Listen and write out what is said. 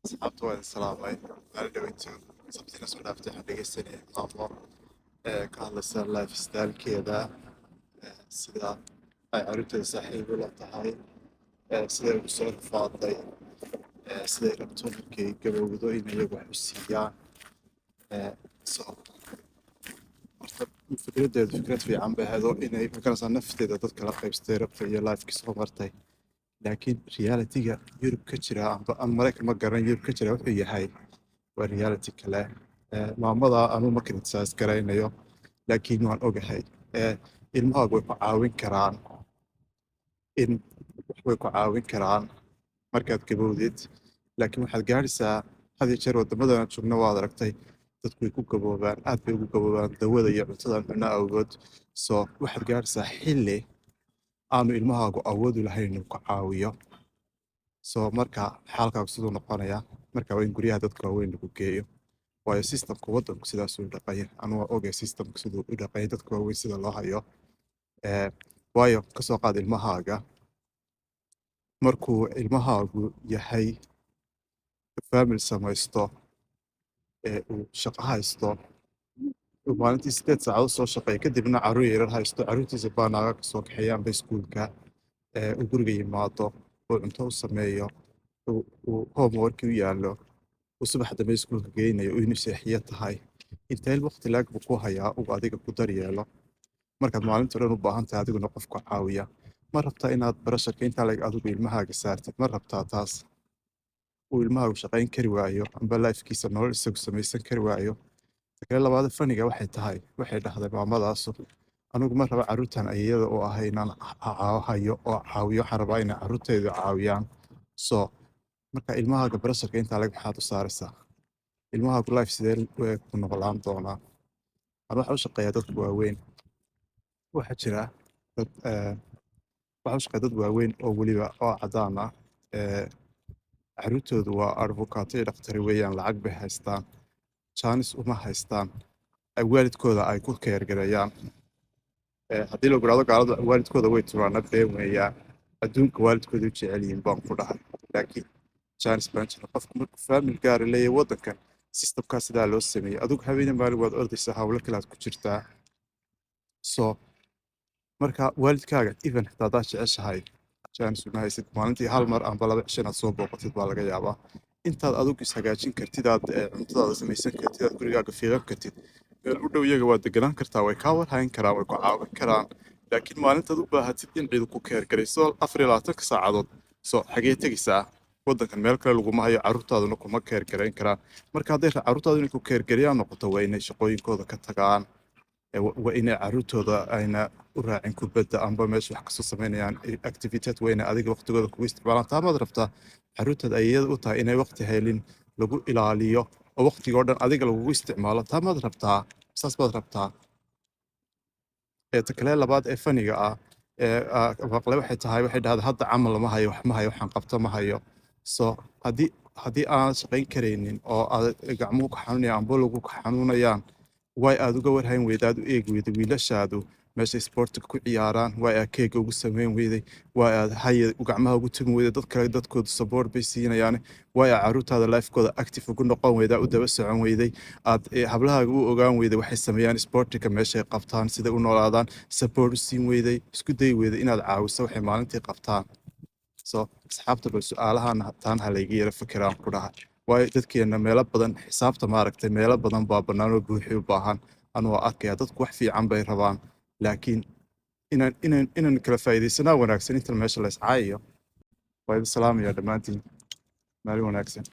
أصحابته وين salaamay maalin dhaweyto sabtina soo dhaaftay waxaan dhegeysanayay maamo ka hadlaysa lifestyle-keeda sida ay carruurteeda saaxiib ula tahay siday ugu soo rafaaday siday rabto markay gabowdo in iyagu wax u siiyaan so horta fikraddeedu fikrad fiican bay ahayd oo inay magaraysaa nafteeda dadka la qaybsatay rabtay iyo lifekii soo martay laakiin reality-ga Yurub ka jira ama Maraykan ma garan Yurub ka jira wuxuu yahay waa reality kale maamada anu ma criticize garaynayo laakiin waan ogahay ilmahaagu way ku caawin karaan in way ku caawin karaan markaad gabowdid laakiin waxaad gaadhaysaa had iyo jeer wadamadan joogna waad aragtay dadku way ku gaboobaan aad bay ugu gaboobaan dawada iyo cuntadan cunno awgood so waxaad gaadhaysaa xilli aanu ilmahaagu awoodi lahayn inuu ku caawiyo so marka xaalkaagu siduu noqonayaa marka waa in guryaha dadka waaweyn lagu geeyo waayo systemka waddanku sidaasuu dhaqaya anu waa ogay systemka siduu u dhaqaya dadka waaweyn sida loo hayo waayo kasoo qaad ilmahaaga markuu ilmahaagu yahay family samaysto uu shaqo haysto uu maalintii 8 saacadood soo shaqeeya kadibna carruur yaryar haysto carruurtiisa baanaaga kasoo kaxeeyaanba iskuulka uu guriga yimaado uu cunto u sameeyo uu homeworkii u yaallo uu subax dambe iskuulka geynayo uu inu seexiyo tahay intee waqti laag buu ku hayaa uu adiga ku daryeelo markaad maalinta dhan u baahan tahay adiguna qofku caawiya ma rabtaa inaad barasharka intaa leg adigu ilmahaaga saartid ma rabtaa taas uu ilmahaagu shaqayn kari waayo amba lifekiisa nolol isagu samaysan kari waayo takale labaada faniga waxay tahay waxay dhahday maamadaasu anigu ma raba carruurtan ayada oo ahay inaan hayo oo caawiyo waxaan rabaa inay carruurtaydu caawiyaan so marka ilmahaaga barasharka intaa leg maxaad u saaraysaa ilmahaagu life sidee ku noqolaan doonaa ana waxa u shaqeeyaa dadka waaweyn waxaa jira dad waxaa u shaqeeya dad waaweyn oo weliba oo caddaan ah carruurtoodu waa advocaato iyo dhakhtari weeyaan lacag bay haystaan jaanis uma haystaan waalidkooda ay ku keergareeyaan haddii la guraado gaalada waalidkooda way turaana been weeyaan adduunka waalidkooda u jecel yihiin baan ku dhahay laakiin jaanis baan jira qofku markuu faamil gaara leeyahay waddankan systemkaa sidaa loo sameeyey adigu habeene maalin waad ordaysaa hawlo kale aad ku jirtaa so marka waalidkaaga even xitaa haddaad jeceshahay jaanis uma haysid maalintii hal mar amba 2 cisho inaad soo booqatid baa laga yaabaa intaad adigu ishagaajin kartid aad cuntadaada samaysan kartid aad gurigaaga fiiqan kartid meel u dhow iyaga waad deganaan kartaa way kaa warhayn karaan way ku caawin karaan laakiin maalintaad u baahatid in ciidu ku keergarayso 24 saacadood so xagee tegaysaa waddankan meel kale laguma hayo carruurtaaduna kuma keergarayn karaan marka hadday carruurtaadu inay ku keergarayaan noqoto waa inay shaqooyinkooda ka tagaan waa inay carruurtooda ayna u raacin kubadda amba meesha wax kasoo samaynayaan activityad waa inay adiga waqtigooda kugu isticmaalaan taamaad rabtaa carruurtaad ay iyada u tahay inay waqti helin lagu ilaaliyo oo waqtigoo dhan adiga lagugu isticmaalo taamaad rabtaa saas baad rabtaa ta kale labaad ee faniga ah maqle waxay tahay waxay dhahdaa hadda camal ma hayo wax ma hayo waxaan qabto ma hayo so haddii aan shaqayn karaynin oo aad gacmuhu ka xanuunayaan amba lagu ka xanuunayaan way aad uga warhayn weyda aad u eegi weyday wiilashaadu meeshay sportiga ku ciyaaraan way aad keega ugu samayn weyday way aad haya gacmaha ugu tumi weyday dad kale dadkooda support bay siinayaan way aad carruurtaada lifekooda active ugu noqon weydaa u daba socon weyday aad hablahaaga u ogaan weyday waxay sameeyaan sportiga meeshay qabtaan siday u noolaadaan support u siin weyday isku day weyday inaad caawiso waxay maalintii qabtaan so asxaabta bal su-aalahan taan ha layga yara fikiraan ku dhahay waayo dadkeena meelo badan xisaabta maaragtay meelo badan baa bannaan oo buuxi u baahan anuu arkaya dadku wax fiican bay rabaan laakiin inaan kala faa'iidaysanaa wanaagsan intan meesha la iscaayayo waa idin salaamaya dhammaantiin maalin wanaagsan